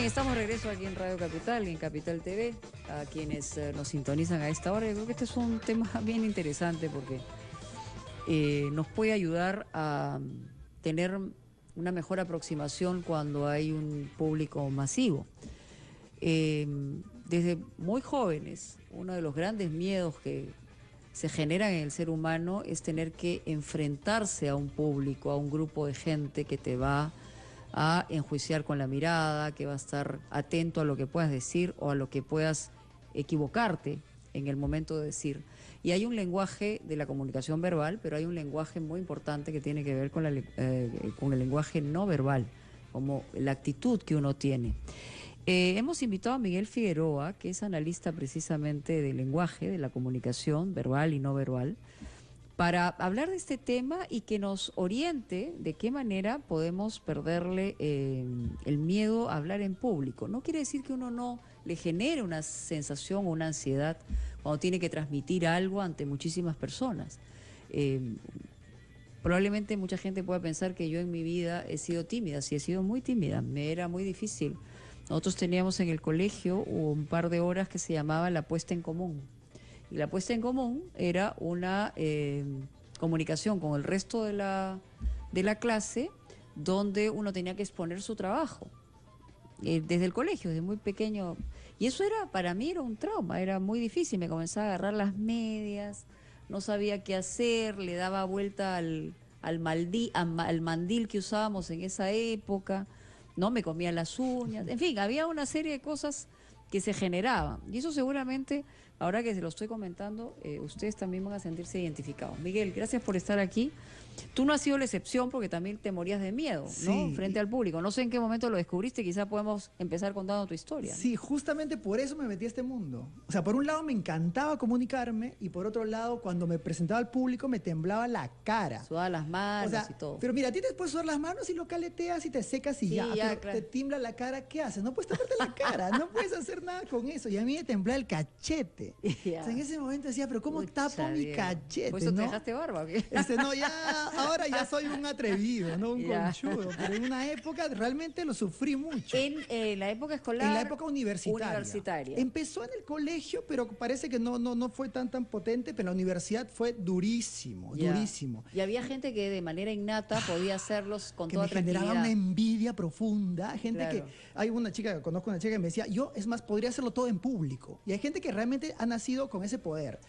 Bien, estamos de regreso aquí en Radio Capital, en Capital TV, a quienes nos sintonizan a esta hora. Yo creo que este es un tema bien interesante porque nos puede ayudar a tener una mejor aproximación cuando hay un público masivo. Desde muy jóvenes, uno de los grandes miedos que se generan en el ser humano es tener que enfrentarse a un público, a un grupo de gente que te va a enjuiciar con la mirada, que va a estar atento a lo que puedas decir o a lo que puedas equivocarte en el momento de decir. Y hay un lenguaje de la comunicación verbal, pero hay un lenguaje muy importante que tiene que ver con el lenguaje no verbal, como la actitud que uno tiene. Hemos invitado a Miguel Figueroa, que es analista precisamente del lenguaje, de la comunicación verbal y no verbal, para hablar de este tema y que nos oriente de qué manera podemos perderle el miedo a hablar en público. No quiere decir que uno no le genere una sensación o una ansiedad cuando tiene que transmitir algo ante muchísimas personas. Probablemente mucha gente pueda pensar que yo en mi vida he sido tímida, sí he sido muy tímida, me era muy difícil. Nosotros teníamos en el colegio un par de horas que se llamaba la puesta en común. Y la puesta en común era una comunicación con el resto de la clase donde uno tenía que exponer su trabajo. Desde el colegio, desde muy pequeño. Y eso para mí era un trauma, era muy difícil. Me comenzaba a agarrar las medias, no sabía qué hacer, le daba vuelta al mandil que usábamos en esa época, no me comía las uñas. En fin, había una serie de cosas que se generaban. Y eso seguramente, ahora que se lo estoy comentando, ustedes también van a sentirse identificados. Miguel, gracias por estar aquí. Tú no has sido la excepción porque también te morías de miedo, sí, ¿no? Frente al público. No sé en qué momento lo descubriste, quizá podemos empezar contando tu historia. Sí, justamente por eso me metí a este mundo. O sea, por un lado me encantaba comunicarme y por otro lado, cuando me presentaba al público me temblaba la cara. Sudaba las manos, o sea, y todo. Pero mira, a ti te puedes sudar las manos y lo caleteas y te secas y Sí, ya, pero claro. te tiembla la cara, ¿qué haces? No puedes taparte la cara, no puedes hacer nada con eso. Y a mí me temblaba el cachete. Ya. O sea, en ese momento decía, pero ¿cómo tapo mi Dios. cachete? ¿Por eso ¿no? te dejaste barba o qué? No, ya, ahora ya soy un atrevido, no un Ya. conchudo, pero en una época realmente lo sufrí mucho. En la época escolar. En la época universitaria. Empezó en el colegio, pero parece que no fue tan potente, pero en la universidad fue durísimo, Ya. durísimo. Y había gente que de manera innata podía hacerlos con Que toda me generaba tranquilidad. una envidia profunda. Gente Claro. conozco una chica que me decía, yo, es más, podría hacerlo todo en público. Y hay gente que realmente ha nacido con ese poder.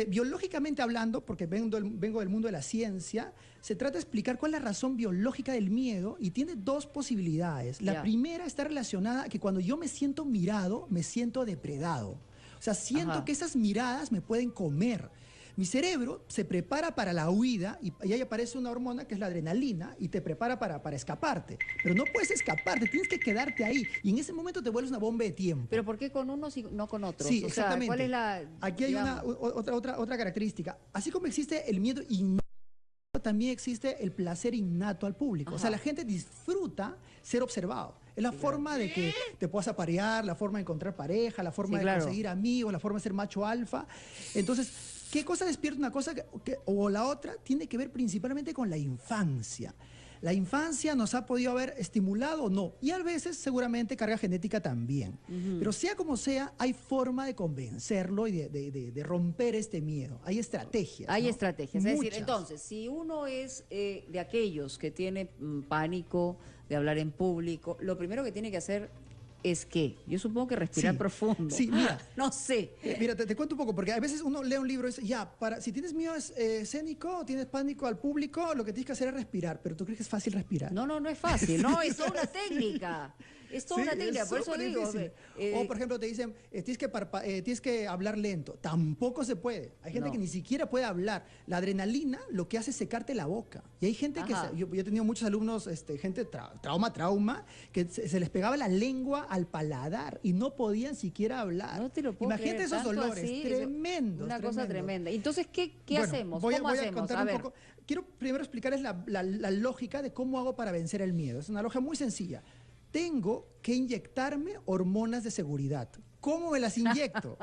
Biológicamente hablando, porque vengo del mundo de la ciencia, se trata de explicar cuál es la razón biológica del miedo y tiene dos posibilidades. La Ya. primera está relacionada a que cuando yo me siento mirado, me siento depredado. O sea, siento Ajá. que esas miradas me pueden comer. Mi cerebro se prepara para la huida y ahí aparece una hormona que es la adrenalina y te prepara para escaparte. Pero no puedes escaparte, tienes que quedarte ahí. Y en ese momento te vuelves una bomba de tiempo. Pero ¿por qué con unos y no con otros? Sí, O sea, exactamente. ¿cuál es la...? Aquí hay otra característica. Así como existe el miedo innato, también existe el placer innato al público. Ajá. O sea, la gente disfruta ser observado. Es la forma de que te puedas aparear, la forma de encontrar pareja, la forma Sí, de claro. conseguir amigos, la forma de ser macho alfa. Entonces, ¿qué cosa despierta una cosa o la otra? Tiene que ver principalmente con la infancia. La infancia nos ha podido haber estimulado o no. Y a veces seguramente carga genética también. Pero sea como sea, hay forma de convencerlo y de romper este miedo. Hay estrategias. Hay ¿no? estrategias. Es decir, Muchas. entonces, si uno es de aquellos que tiene pánico de hablar en público, lo primero que tiene que hacer es que, yo supongo que respirar Sí, profundo. sí, mira. No sé. Mira, te cuento un poco, porque a veces uno lee un libro y dice, si tienes miedo escénico o tienes pánico al público, lo que tienes que hacer es respirar. Pero ¿tú crees que es fácil respirar? No es fácil. No, es toda una técnica. Es toda Sí, una técnica, es por eso súper digo. difícil. O, por ejemplo, te dicen, tienes que hablar lento. Tampoco se puede. Hay gente No. que ni siquiera puede hablar. La adrenalina lo que hace es secarte la boca. Y hay gente Ajá. yo he tenido muchos alumnos, gente trauma, que se les pegaba la lengua al paladar y no podían siquiera hablar. No te lo puedo Imagínate creer, esos tanto dolores, así, tremendos. Una cosa tremendos. tremenda. Entonces, ¿qué Bueno, hacemos? Voy ¿Cómo a hacemos? contar A un ver. poco. Quiero primero explicarles la lógica de cómo hago para vencer el miedo. Es una lógica muy sencilla. Tengo que inyectarme hormonas de seguridad. ¿Cómo me las inyecto?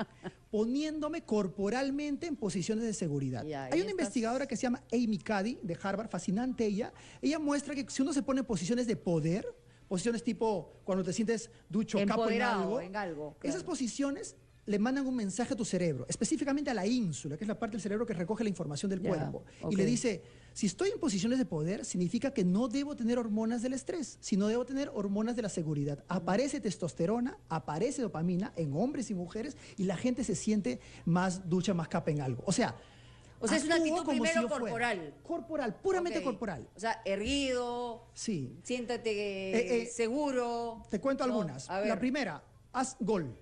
Poniéndome corporalmente en posiciones de seguridad. Ya, Hay una investigadora que se llama Amy Cuddy, de Harvard, fascinante ella. Ella muestra que si uno se pone en posiciones de poder, posiciones tipo cuando te sientes ducho, capo en algo. Claro. Esas posiciones le mandan un mensaje a tu cerebro, específicamente a la ínsula, que es la parte del cerebro que recoge la información del cuerpo. Y le dice, si estoy en posiciones de poder, significa que no debo tener hormonas del estrés, sino debo tener hormonas de la seguridad. Aparece testosterona, aparece dopamina en hombres y mujeres, y la gente se siente más ducha, más capa en algo. O sea, es una actitud primero corporal. Corporal, puramente corporal. O sea, erguido, sí. Siéntate seguro. Te cuento algunas. La primera, haz gol.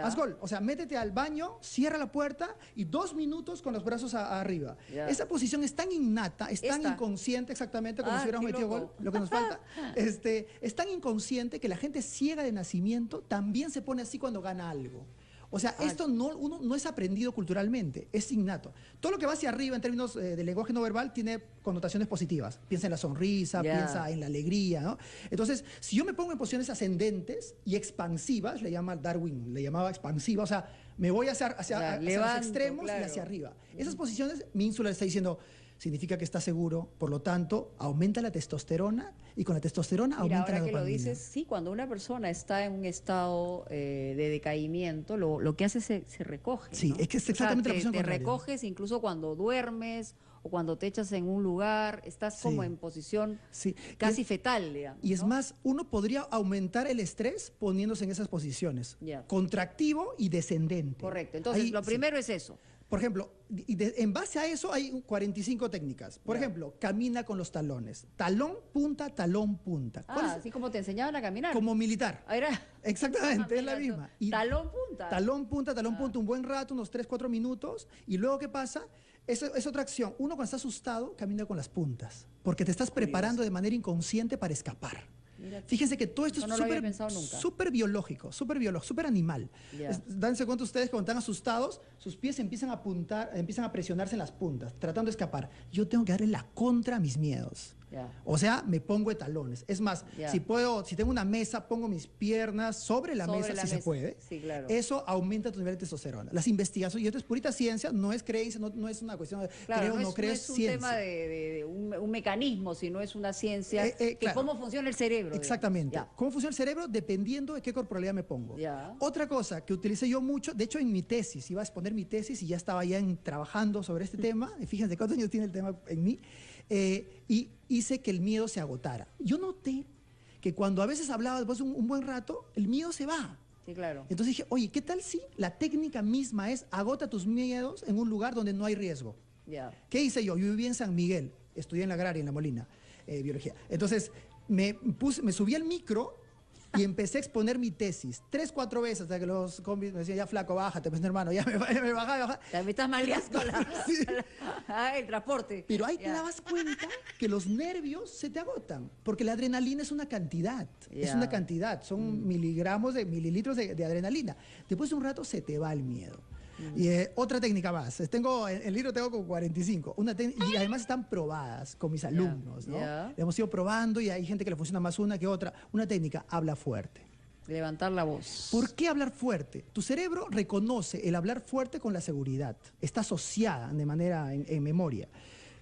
Haz gol, o sea, métete al baño, cierra la puerta y 2 minutos con los brazos arriba. Esa posición es tan innata, es tan inconsciente exactamente como si hubiéramos metido gol, lo que nos falta. Es tan inconsciente que la gente ciega de nacimiento también se pone así cuando gana algo. O sea, esto no es aprendido culturalmente, es innato. Todo lo que va hacia arriba en términos de lenguaje no verbal tiene connotaciones positivas. Piensa en la sonrisa, piensa en la alegría, ¿no? Entonces, si yo me pongo en posiciones ascendentes y expansivas, le llama Darwin, le llamaba expansiva, o sea, me voy hacia los extremos y hacia arriba. Esas posiciones, mi ínsula le está diciendo, significa que está seguro, por lo tanto, aumenta la testosterona y con la testosterona aumenta la dopamina. Ahora que lo dices, sí, cuando una persona está en un estado de decaimiento, lo que hace se recoge. Sí, ¿no? es que es exactamente la posición te contraria. recoges incluso cuando duermes o cuando te echas en un lugar, estás como en posición casi fetal, digamos. Y es más, uno podría aumentar el estrés poniéndose en esas posiciones, contractivo y descendente. Correcto, entonces lo primero es eso. Por ejemplo, en base a eso hay 45 técnicas. Por ejemplo, camina con los talones. Talón, punta, talón, punta. Así como te enseñaban a caminar. Como militar. Exactamente, es la misma. Y talón, punta. Talón, punta, un buen rato, unos 3, 4 minutos. Y luego, ¿qué pasa? Es otra acción. Uno cuando está asustado, camina con las puntas. Porque te estás preparando de manera inconsciente para escapar. Fíjense que todo esto es súper biológico, súper animal. Danse cuenta ustedes cuando están asustados, sus pies empiezan a apuntar, empiezan a presionarse en las puntas, tratando de escapar. Yo tengo que darle la contra a mis miedos. O sea, me pongo de talones. Es más, si tengo una mesa, pongo mis piernas sobre la mesa, si se puede. Sí, claro. Eso aumenta tu nivel de testosterona. Las investigaciones, y esto es purita ciencia, no es creencia, no es una cuestión de creo o no creo, es ciencia. No es un tema de un mecanismo, sino es una ciencia que cómo funciona el cerebro. Exactamente. ¿Cómo funciona el cerebro? Dependiendo de qué corporalidad me pongo. Otra cosa que utilicé yo mucho, de hecho en mi tesis, iba a exponer mi tesis y ya estaba trabajando sobre este tema, fíjense cuántos años tiene el tema en mí, y hice que el miedo se agotara. Yo noté que cuando a veces hablaba después de un buen rato, el miedo se va. Sí, claro. Entonces dije, oye, ¿qué tal si la técnica misma es agota tus miedos en un lugar donde no hay riesgo? ¿Qué hice yo? Yo viví en San Miguel, estudié en la agraria, en La Molina, biología. Entonces me subí al micro y empecé a exponer mi tesis 3, 4 veces hasta que los combis me decían, ya flaco, bájate, pues hermano, ya me bajaba. Ya me estás maleando el transporte. Pero ahí te dabas cuenta que los nervios se te agotan, porque la adrenalina es una cantidad, son mililitros de adrenalina. Después de un rato se te va el miedo. Y otra técnica más, el libro tengo como 45, y además están probadas con mis alumnos, ¿no? Hemos ido probando y hay gente que le funciona más una que otra. Una técnica, habla fuerte. Levantar la voz. ¿Por qué hablar fuerte? Tu cerebro reconoce el hablar fuerte con la seguridad, está asociada de manera en memoria.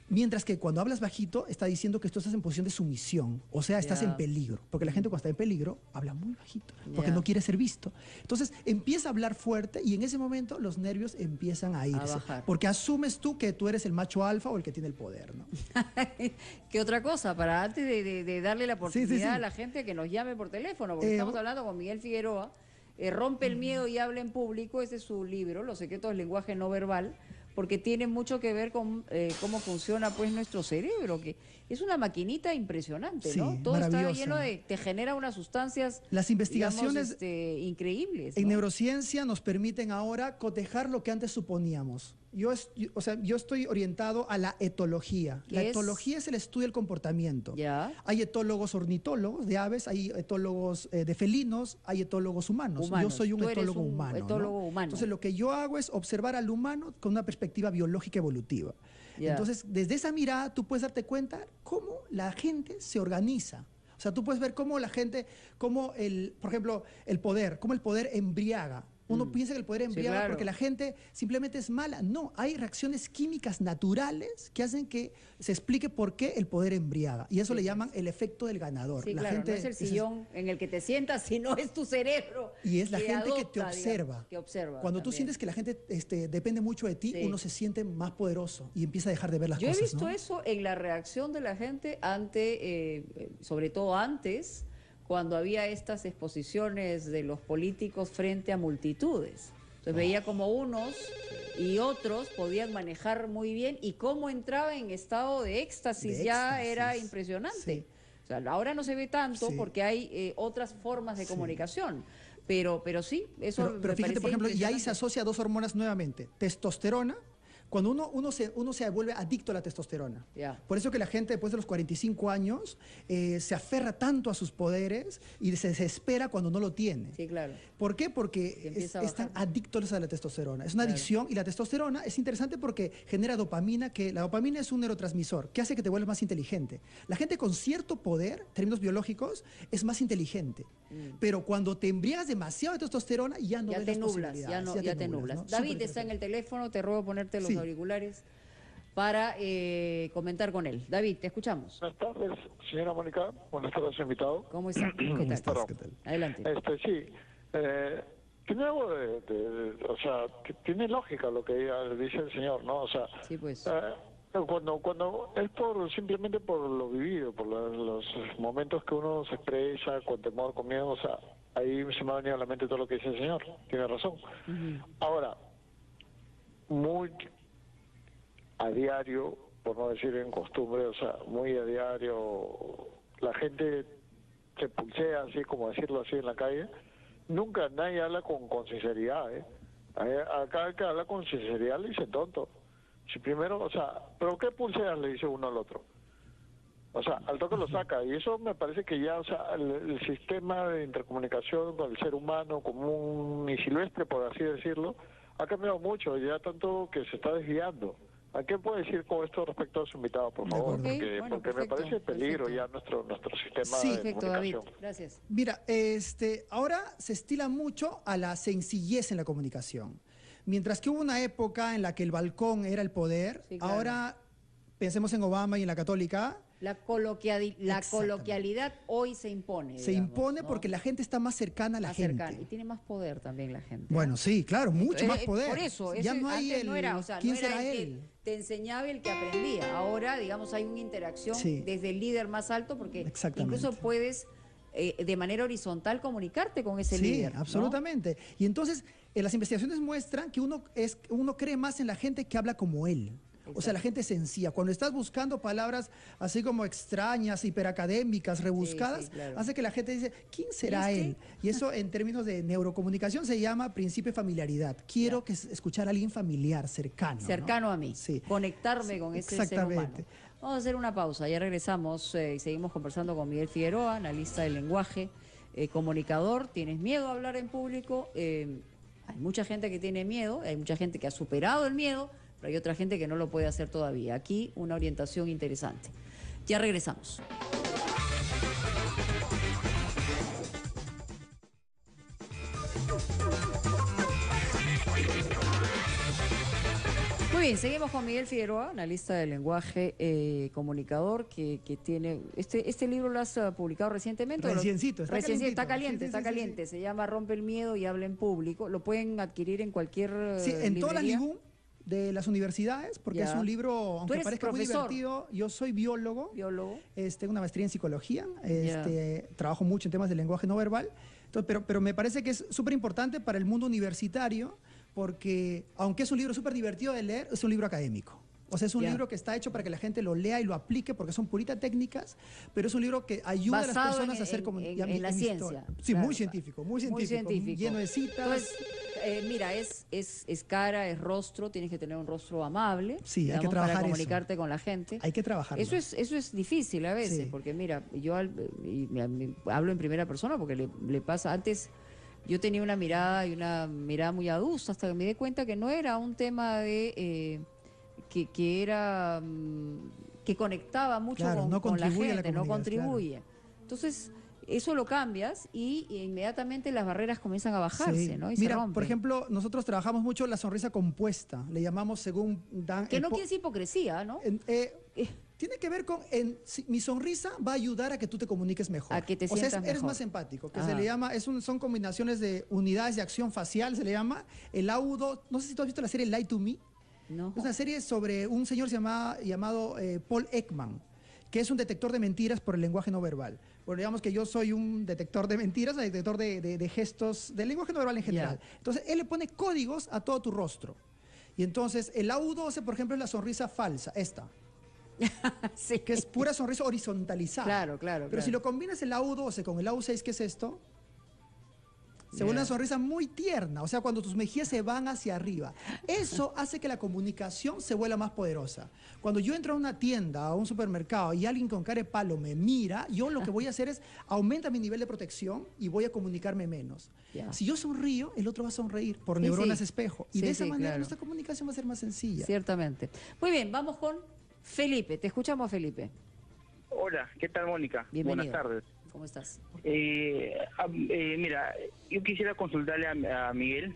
Mientras que cuando hablas bajito, está diciendo que tú estás en posición de sumisión, o sea, estás en peligro. Porque la gente cuando está en peligro, habla muy bajito, porque no quiere ser visto. Entonces, empieza a hablar fuerte y en ese momento los nervios empiezan a irse. Porque asumes tú que tú eres el macho alfa o el que tiene el poder, ¿no? ¿Qué otra cosa? Para antes de darle la oportunidad a la gente que nos llame por teléfono, porque estamos hablando con Miguel Figueroa, Rompe el miedo y habla en público, ese es su libro, Los secretos del lenguaje no verbal, porque tiene mucho que ver con cómo funciona pues nuestro cerebro, que es una maquinita impresionante, ¿no? Todo está lleno te genera unas sustancias, las investigaciones, digamos, increíbles, ¿no? En neurociencia nos permiten ahora cotejar lo que antes suponíamos. Yo estoy orientado a la etología. La etología es el estudio del comportamiento. Hay etólogos ornitólogos de aves, hay etólogos de felinos, hay etólogos humanos. Yo soy un etólogo humano. Entonces lo que yo hago es observar al humano con una perspectiva biológica evolutiva. Entonces, desde esa mirada tú puedes darte cuenta cómo la gente se organiza. O sea, tú puedes ver cómo la gente, por ejemplo, cómo el poder embriaga. Uno piensa que el poder embriaga claro. porque la gente simplemente es mala. No, hay reacciones químicas naturales que hacen que se explique por qué el poder embriaga. Y eso le llaman el efecto del ganador. Sí, la claro, gente, no es el sillón en el que te sientas, sino es tu cerebro. y es la gente adopta, que te observa. Digamos, que observa Cuando tú también. sientes que la gente depende mucho de ti, Sí. uno se siente más poderoso y empieza a dejar de ver las Yo cosas. he visto ¿no? eso en la reacción de la gente sobre todo antes, cuando había estas exposiciones de los políticos frente a multitudes. Entonces veía como unos y otros podían manejar muy bien y cómo entraba en estado de éxtasis ya era impresionante. Sí. O sea, ahora no se ve tanto Sí. porque hay otras formas de comunicación, pero sí, eso Pero me fíjate, por parecía ejemplo, y ahí se impresionante. asocia a dos hormonas nuevamente, testosterona. Cuando uno se vuelve adicto a la testosterona. Ya. Por eso que la gente después de los 45 años se aferra tanto a sus poderes y se desespera cuando no lo tiene. Sí, claro. ¿Por qué? Que Porque empieza a están bajar. adictos a la testosterona. Es una Claro. adicción y la testosterona es interesante porque genera dopamina, que la dopamina es un neurotransmisor que hace que te vuelvas más inteligente. La gente con cierto poder, en términos biológicos, es más inteligente. Pero cuando te embriagas demasiado de testosterona, ya no Ya ves te las nublas, posibilidades. ya te nublas. ¿no? David Súper está en el interesante. teléfono, te ruego ponerte los Sí. auriculares para comentar con él. David, te escuchamos. Buenas tardes, señora Mónica. Buenas tardes, invitado. ¿Cómo está? ¿Qué ¿Cómo tal? estás? ¿Qué tal? Adelante. Sí, tiene algo o sea, tiene lógica lo que dice el señor, ¿no? O sea, Sí, pues. cuando es simplemente por lo vivido, por los momentos que uno se expresa con temor, con miedo, o sea, ahí se me ha venido a la mente todo lo que dice el señor. Tiene razón. Ahora, muy a diario, por no decir en costumbre, o sea, muy a diario, la gente se pulsea, así como decirlo así en la calle. Nunca nadie habla con sinceridad, ¿eh? Acá el que habla con sinceridad le dice tonto. Si primero, o sea, ¿pero qué pulseas? Le dice uno al otro. O sea, al toque lo saca. Y eso me parece que ya, o sea, el sistema de intercomunicación con el ser humano común y silvestre, por así decirlo, ha cambiado mucho, ya tanto que se está desviando. ¿A qué puede decir con esto respecto a su invitado, por De favor? acuerdo. Ok, Porque, bueno, porque me perfecto, parece peligro perfecto. ya nuestro sistema Sí. de Perfecto, David. comunicación. Gracias. Mira, ahora se estila mucho a la sencillez en la comunicación. Mientras que hubo una época en la que el balcón era el poder, Sí, claro. ahora pensemos en Obama y en la Católica, La Exactamente. coloquialidad hoy se impone. se digamos, impone ¿no? porque la gente está más cercana a la Más gente. cercana. Y tiene más poder también la gente. Bueno, sí, claro, mucho más poder. Por eso, ya no hay antes no era, o sea, ¿quién no era será el él? que te enseñaba y el que aprendía. Ahora, digamos, hay una interacción Sí. desde el líder más alto porque Exactamente. incluso puedes de manera horizontal comunicarte con ese Sí, líder. ¿no? absolutamente. Y entonces, las investigaciones muestran que uno cree más en la gente que habla como él. O sea, la gente sencilla. Cuando estás buscando palabras así como extrañas, hiperacadémicas, rebuscadas, sí, claro. hace que la gente dice, ¿quién será ¿Viste? él? Y eso en términos de neurocomunicación se llama principio de familiaridad. Quiero escuchar a alguien familiar, cercano. ¿no? Cercano a mí. Sí. Conectarme con ese ser Exactamente. humano. Vamos a hacer una pausa, ya regresamos y seguimos conversando con Miguel Figueroa, analista del lenguaje, comunicador. ¿Tienes miedo a hablar en público? Hay mucha gente que tiene miedo, hay mucha gente que ha superado el miedo, pero hay otra gente que no lo puede hacer todavía. Aquí una orientación interesante. Ya regresamos. Muy bien, seguimos con Miguel Figueroa, analista del lenguaje, comunicador, que tiene... ¿Este libro lo has publicado recientemente? Reciencito, está Recién, está calientito. caliente, Sí, sí, está sí, caliente. Se llama Rompe el miedo y habla en público. Lo pueden adquirir en cualquier Sí, en todas las librería. LIGUM de las universidades, porque Ya. es un libro, aunque eres parezca muy profesor. divertido, yo soy biólogo. Biólogo. Tengo una maestría en psicología, trabajo mucho en temas de lenguaje no verbal, entonces, pero me parece que es súper importante para el mundo universitario, porque aunque es un libro súper divertido de leer, es un libro académico. O sea, es un Ya. libro que está hecho para que la gente lo lea y lo aplique, porque son puritas técnicas, pero es un libro que ayuda a las Basado personas a hacer en la ciencia. Sí, Claro. muy científico, lleno de citas. Entonces, mira, es cara, es rostro, tienes que tener un rostro amable, Sí, hay que digamos, trabajar para eso. comunicarte con la gente. Hay que trabajarlo. Eso es difícil a veces, Sí. porque mira, yo hablo en primera persona porque le pasa antes. Yo tenía una mirada muy adusta hasta que me di cuenta que no era un tema de que era que conectaba mucho Claro, no con la contribuye a la gente, no comunidad, contribuye. Entonces, eso lo cambias y inmediatamente las barreras comienzan a bajarse, Sí. ¿no? Y Mira, se rompen. por ejemplo, nosotros trabajamos mucho la sonrisa compuesta, le llamamos según Dan. Que no quiere decir hipocresía, ¿no? Tiene que ver con, mi sonrisa va a ayudar a que tú te comuniques mejor. A que te o sea, sientas eres mejor. más empático, que Ajá. se le llama, son combinaciones de unidades de acción facial, se le llama. El laudo, no sé si tú has visto la serie Lie to Me. No. Es una serie sobre un señor llamado Paul Ekman, que es un detector de mentiras por el lenguaje no verbal. Bueno, digamos que yo soy un detector de mentiras, un detector de gestos, del lenguaje no verbal en general. Ya. Entonces, él le pone códigos a todo tu rostro. Y entonces, el AU12, por ejemplo, es la sonrisa falsa, esta, Sí. que es pura sonrisa horizontalizada. Claro, claro, Pero claro. si lo combinas el AU12 con el AU6, ¿qué es esto? Se vuelve una sonrisa muy tierna, o sea, cuando tus mejillas se van hacia arriba. Eso hace que la comunicación se vuelva más poderosa. Cuando yo entro a una tienda, a un supermercado, y alguien con cara de palo me mira, yo lo que voy a hacer es aumenta mi nivel de protección y voy a comunicarme menos. Ya. Si yo sonrío, el otro va a sonreír por Sí, neuronas sí. espejo. Y Sí, de esa sí, manera claro. nuestra comunicación va a ser más sencilla. Ciertamente. Muy bien, vamos con Felipe. Te escuchamos, Felipe. Hola, ¿qué tal, Mónica? Bienvenido. Buenas tardes. ¿Cómo estás? Mira, yo quisiera consultarle a Miguel,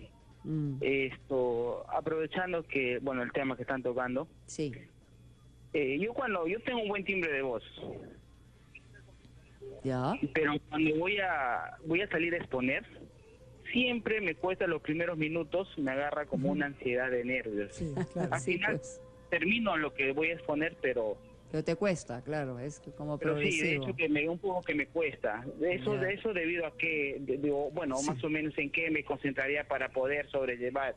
aprovechando que, bueno, el tema que están tocando. Sí. Yo tengo un buen timbre de voz, Ya. pero cuando voy a salir a exponer, siempre me cuesta los primeros minutos, me agarra como una ansiedad de nervios. Sí, claro. Al Sí, final pues. termino lo que voy a exponer, pero Pero te cuesta, claro, es como sí, de progresivo. hecho un poco que me cuesta. Ya. De eso debido a que, bueno, Sí. más o menos en qué me concentraría para poder sobrellevar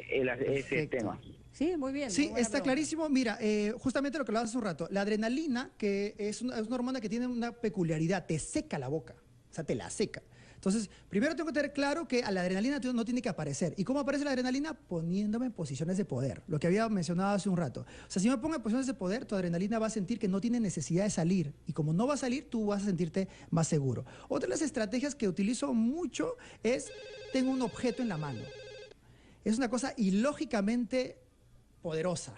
ese Perfecto. tema. Sí, muy bien. Sí, muy buena está pregunta. clarísimo. Mira, justamente lo que hablabas hace un rato, la adrenalina, que es una hormona que tiene una peculiaridad, te seca la boca, o sea, te la seca. Entonces, primero tengo que tener claro que a la adrenalina no tiene que aparecer. ¿Y cómo aparece la adrenalina? Poniéndome en posiciones de poder, lo que había mencionado hace un rato. O sea, si me pongo en posiciones de poder, tu adrenalina va a sentir que no tiene necesidad de salir. Y como no va a salir, tú vas a sentirte más seguro. Otra de las estrategias que utilizo mucho es, tengo un objeto en la mano. Es una cosa ilógicamente poderosa.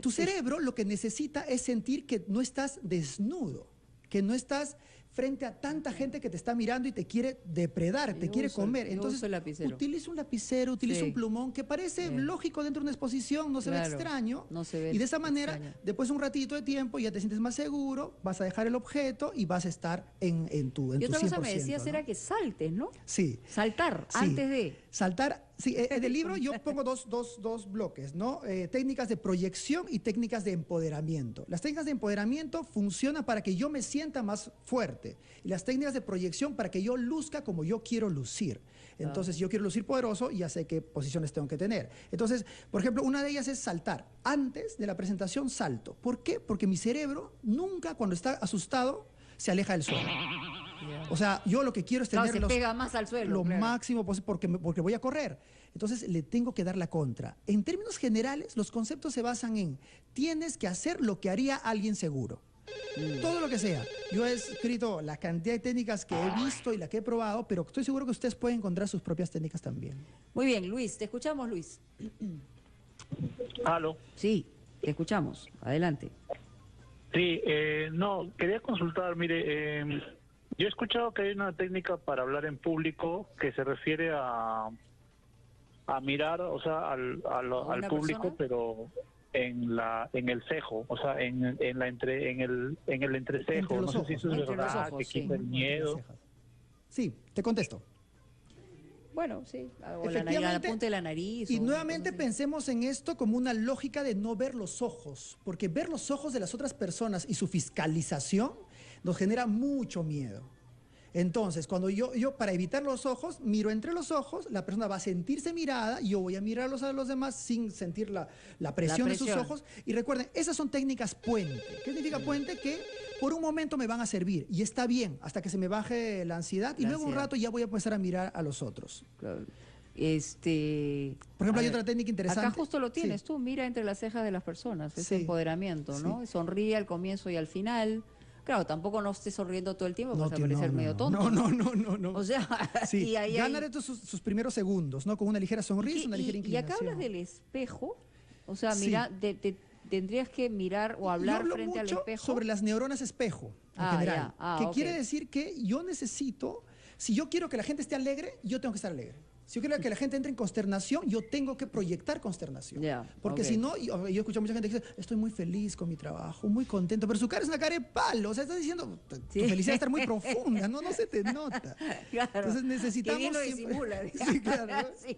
Tu cerebro lo que necesita es sentir que no estás desnudo, que no estás frente a tanta gente que te está mirando y te quiere depredar, te Yo quiere uso comer. yo Entonces, uso el lapicero. utiliza un lapicero, utiliza Sí. un plumón, que parece Bien. lógico dentro de una exposición, no se ve Claro, extraño. no se ve Y de esa manera, extraño. después de un ratito de tiempo, ya te sientes más seguro, vas a dejar el objeto y vas a estar en tu Y tu otra cosa me 100%, decías ¿no? era que saltes, ¿no? Sí. Saltar Sí. antes de. Saltar, sí, en el libro yo pongo dos bloques, ¿no? Técnicas de proyección y técnicas de empoderamiento. Las técnicas de empoderamiento funcionan para que yo me sienta más fuerte y las técnicas de proyección para que yo luzca como yo quiero lucir. Entonces, yo quiero lucir poderoso, ya sé qué posiciones tengo que tener. Entonces, por ejemplo, una de ellas es saltar. Antes de la presentación salto. ¿Por qué? Porque mi cerebro nunca, cuando está asustado, se aleja del suelo. O sea, yo lo que quiero es Claro, tener se los, pega más al suelo. lo claro. máximo posible porque voy a correr. Entonces le tengo que dar la contra. En términos generales, los conceptos se basan en tienes que hacer lo que haría alguien seguro. Todo lo que sea. Yo he escrito la cantidad de técnicas que he visto y la que he probado, pero estoy seguro que ustedes pueden encontrar sus propias técnicas también. Muy bien, Luis, te escuchamos, Luis. Aló. Sí, te escuchamos. Adelante. Sí, no, quería consultar, mire, yo he escuchado que hay una técnica para hablar en público que se refiere a mirar, o sea, al una público, persona? pero en el cejo, o sea, en el entrecejo. Entre los No sé si eso es ojos. Entre los verdad, ojos, que sí. quita el miedo. Sí, te contesto. Bueno, sí. O la Efectivamente, punta de la nariz. Y o una nuevamente cosa así. pensemos en esto como una lógica de no ver los ojos, porque ver los ojos de las otras personas y su fiscalización nos genera mucho miedo. Entonces, cuando yo para evitar los ojos, miro entre los ojos, la persona va a sentirse mirada, yo voy a mirarlos a los demás sin sentir la presión de sus presión. ojos. Y recuerden, esas son técnicas puente. ¿Qué significa puente? Que por un momento me van a servir y está bien hasta que se me baje la ansiedad y La luego un ansiedad. rato ya voy a empezar a mirar a los otros. Claro. Por ejemplo, a hay ver, otra técnica interesante. Acá justo lo tienes Sí. tú, mira entre las cejas de las personas, ese Sí. empoderamiento, ¿no? Sí. Sonríe al comienzo y al final. Claro, tampoco no estés sonriendo todo el tiempo, vas a tío, parecer medio tonto. No. O sea, Sí, y ahí hay- ganar sus primeros segundos, ¿no? Con una ligera sonrisa, una ligera y inclinación. acá hablas del espejo, o sea, Sí. mira, tendrías que mirar o Yo hablar hablo frente al mucho espejo. sobre las neuronas espejo, en Ah, general. ya. Ah, que ok. quiere decir que yo necesito, si yo quiero que la gente esté alegre, yo tengo que estar alegre. Si yo quiero que la gente entre en consternación, yo tengo que proyectar consternación. Ya, Porque ok. si no, yo escucho a mucha gente que dice, estoy muy feliz con mi trabajo, muy contento, pero su cara es una cara de palo. O sea, estás diciendo, tu Sí. felicidad está muy profunda, no se te nota. Claro. Entonces necesitamos Que bien lo siempre- disimula. Sí, claro, ¿no? Sí.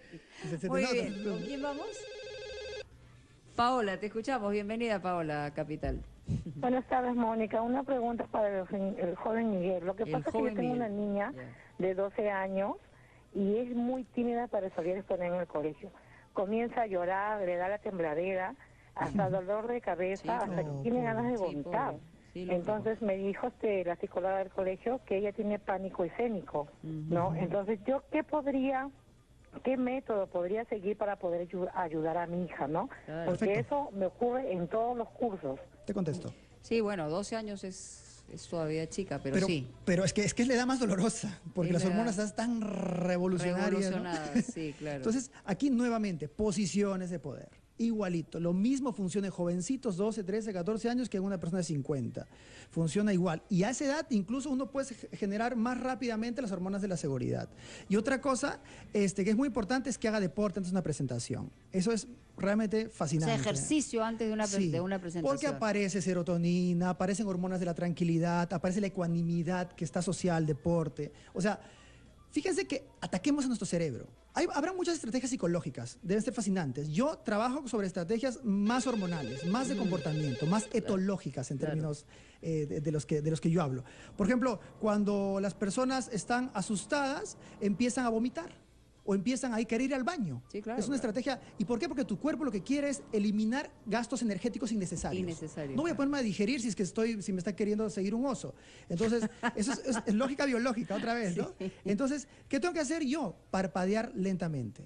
Se te Muy nota. bien. ¿Con quién vamos? Paola, te escuchamos. Bienvenida, Paola, Capital. Buenas tardes, Mónica. Una pregunta para el joven Miguel. Lo que El pasa es que joven yo tengo una Miguel. niña Ya. de 12 años y es muy tímida para salir a exponer en el colegio. Comienza a llorar, le da la tembladera, hasta dolor de cabeza, Sí, hasta que no, tiene ganas de Sí, vomitar. pobre. Sí, lógico. Entonces me dijo la psicóloga del colegio que ella tiene pánico escénico, ¿no? Entonces yo, ¿qué método podría seguir para poder ayudar a mi hija, no? Claro. Porque Perfecto. eso me ocurre en todos los cursos. Te contesto. Sí, bueno, 12 años es todavía chica, pero sí. Pero es que es la edad más dolorosa, porque Es las la hormonas edad están revolucionarias. ¿no? Revolucionada, sí, claro. Entonces, aquí nuevamente, posiciones de poder. Igualito, lo mismo funciona en jovencitos, 12, 13, 14 años, que en una persona de 50. Funciona igual. Y a esa edad incluso uno puede generar más rápidamente las hormonas de la seguridad. Y otra cosa que es muy importante es que haga deporte antes de una presentación. Eso es realmente O fascinante. sea, ejercicio antes de una, Sí, de una presentación. porque aparece serotonina, aparecen hormonas de la tranquilidad, aparece la ecuanimidad que está asociada al deporte. O sea, fíjense que ataquemos a nuestro cerebro. Habrá muchas estrategias psicológicas, deben ser fascinantes. Yo trabajo sobre estrategias más hormonales, más de comportamiento, más etológicas en Claro. términos de los que yo hablo. Por ejemplo, cuando las personas están asustadas, empiezan a vomitar o empiezan a querer ir al baño. Sí, claro, Es una claro. estrategia. ¿Y por qué? Porque tu cuerpo lo que quiere es eliminar gastos energéticos innecesarios. Innecesarios, No voy a claro. ponerme a digerir si me está queriendo seguir un oso. Entonces, eso es lógica biológica otra vez, ¿no? Entonces, ¿qué tengo que hacer yo? Parpadear lentamente.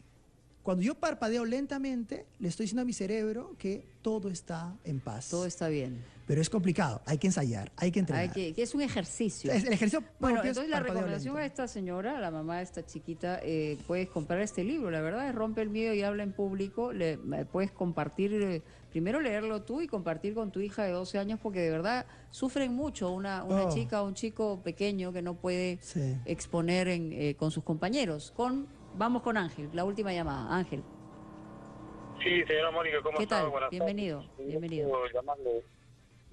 Cuando yo parpadeo lentamente, le estoy diciendo a mi cerebro que todo está en paz. Todo está bien. Pero es complicado, hay que ensayar, hay que entrenar. Que es un ejercicio. El ejercicio Bueno, propio es entonces la parpadeo recomendación lento. a esta señora, la mamá de esta chiquita, puedes comprar este libro, la verdad es Rompe el miedo y habla en público, puedes compartir, primero leerlo tú y compartir con tu hija de 12 años, porque de verdad sufren mucho una Oh. chica o un chico pequeño que no puede Sí. exponer con sus compañeros. Vamos con Ángel, la última llamada. Ángel, Sí, señora Mónica, ¿cómo ¿qué está? tal? Buenas Bienvenido, tardes. bienvenido. Yo llamarle.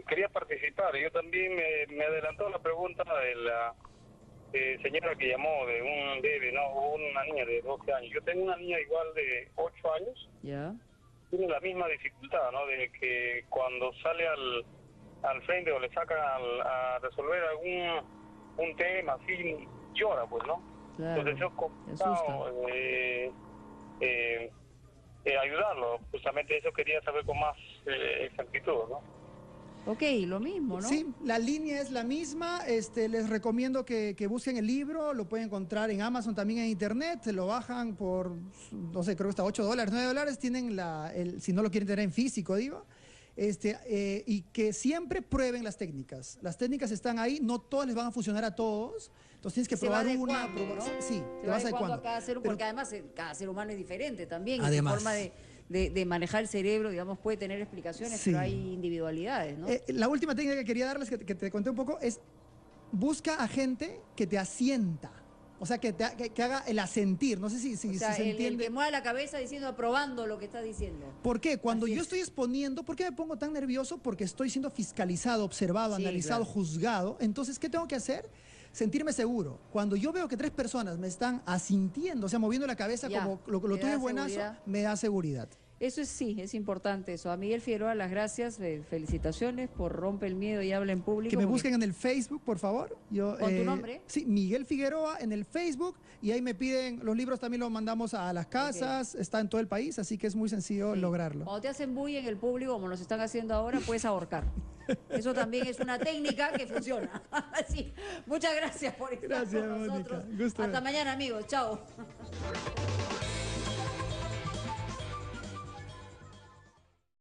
Quería participar. Yo también me adelantó la pregunta de la señora que llamó de un bebé, ¿no? Una niña de 12 años. Yo tengo una niña igual de 8 años. ¿Ya? Tiene la misma dificultad, ¿no? De que cuando sale al frente o le sacan a resolver un tema, así, llora, pues, ¿no? Claro, Entonces es te complicado ayudarlo. Justamente eso quería saber con más exactitud, ¿no? Ok, lo mismo, ¿no? Sí, la línea es la misma. Les recomiendo que busquen el libro, lo pueden encontrar en Amazon, también en internet, se lo bajan por, no sé, creo que está $8, $9, tienen si no lo quieren tener en físico, digo. Y que siempre prueben las técnicas. Las técnicas están ahí, no todas les van a funcionar a todos. Entonces tienes que Se va probar una, adecuando, ¿no? sí, Se te va vas adecuando adecuando. a cada ser, Pero- porque además cada ser humano es diferente también. Y su Además. forma de manejar el cerebro, digamos, puede tener explicaciones, Sí. pero hay individualidades, ¿no? La última técnica que quería darles, que te conté un poco, es busca a gente que te asienta. O sea, que haga el asentir. No sé si o sea, se el entiende. que mueve la cabeza diciendo, aprobando lo que está diciendo. ¿Por qué? Cuando Así yo es. estoy exponiendo, ¿por qué me pongo tan nervioso? Porque estoy siendo fiscalizado, observado, Sí, analizado, claro. juzgado. Entonces, ¿qué tengo que hacer? Sentirme seguro. Cuando yo veo que 3 personas me están asintiendo, o sea, moviendo la cabeza Ya, como lo te tuyo da es buenazo, seguridad. me da seguridad. Eso es importante eso. A Miguel Figueroa, las gracias, felicitaciones por Rompe el Miedo y Habla en Público. Que me porque- busquen en el Facebook, por favor. ¿Con tu nombre? Sí, Miguel Figueroa en el Facebook. Y ahí me piden, los libros también los mandamos a las casas, está en todo el país, así que es muy sencillo Sí. lograrlo. Cuando te hacen bullying en el público, como nos están haciendo ahora, puedes ahorcar. Eso también es una técnica que funciona. Sí. Muchas gracias por estar Gracias, con Mónica. nosotros. Gusto. Hasta mañana, amigos. Chao.